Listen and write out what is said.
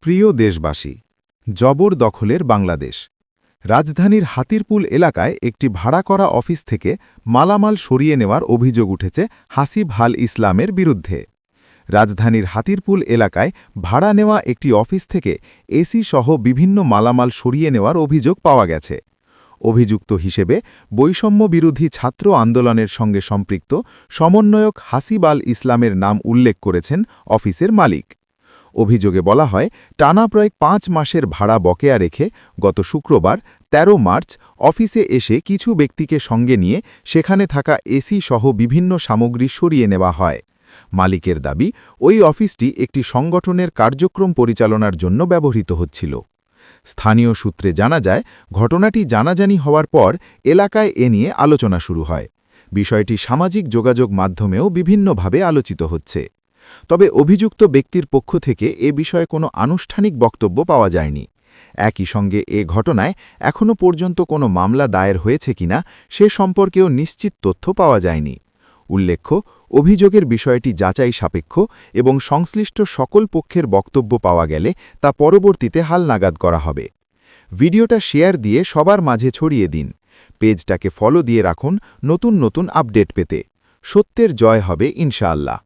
প্রিয় দেশবাসী, জবরদখলের বাংলাদেশ। রাজধানীর হাতিরপুল এলাকায় একটি ভাড়া করা অফিস থেকে মালামাল সরিয়ে নেওয়ার অভিযোগ উঠেছে হাসিব আল ইসলামের বিরুদ্ধে। রাজধানীর হাতিরপুল এলাকায় ভাড়া নেওয়া একটি অফিস থেকে এসি সহ বিভিন্ন মালামাল সরিয়ে নেওয়ার অভিযোগ পাওয়া গেছে। অভিযুক্ত হিসেবে বৈষম্য বিরোধী ছাত্র আন্দোলনের সঙ্গে সম্পৃক্ত সমন্বয়ক হাসিব আল ইসলামের নাম উল্লেখ করেছেন অফিসের মালিক। অভিযোগে বলা হয়, টানা প্রায় ৫ মাসের ভাড়া বকেয়া রেখে গত শুক্রবার ১৩ মার্চ অফিসে এসে কিছু ব্যক্তিকে সঙ্গে নিয়ে সেখানে থাকা এসি সহ বিভিন্ন সামগ্রী সরিয়ে নেওয়া হয়। মালিকের দাবি, ওই অফিসটি একটি সংগঠনের কার্যক্রম পরিচালনার জন্য ব্যবহৃত হচ্ছিল। স্থানীয় সূত্রে জানা যায়, ঘটনাটি জানাজানি হওয়ার পর এলাকায় এ নিয়ে আলোচনা শুরু হয়। বিষয়টি সামাজিক যোগাযোগ মাধ্যমেও বিভিন্নভাবে আলোচিত হচ্ছে। তবে অভিযুক্ত ব্যক্তির পক্ষ থেকে এ বিষয়ে কোনো আনুষ্ঠানিক বক্তব্য পাওয়া যায়নি। একই সঙ্গে এ ঘটনায় এখনও পর্যন্ত কোনো মামলা দায়ের হয়েছে কিনা সে সম্পর্কেও নিশ্চিত তথ্য পাওয়া যায়নি। উল্লেখ্য, অভিযোগের বিষয়টি যাচাই সাপেক্ষ এবং সংশ্লিষ্ট সকল পক্ষের বক্তব্য পাওয়া গেলে তা পরবর্তীতে হালনাগাদ করা হবে। ভিডিওটা শেয়ার দিয়ে সবার মাঝে ছড়িয়ে দিন। পেজটাকে ফলো দিয়ে রাখুন নতুন নতুন আপডেট পেতে। সত্যের জয় হবে ইনশাআল্লাহ।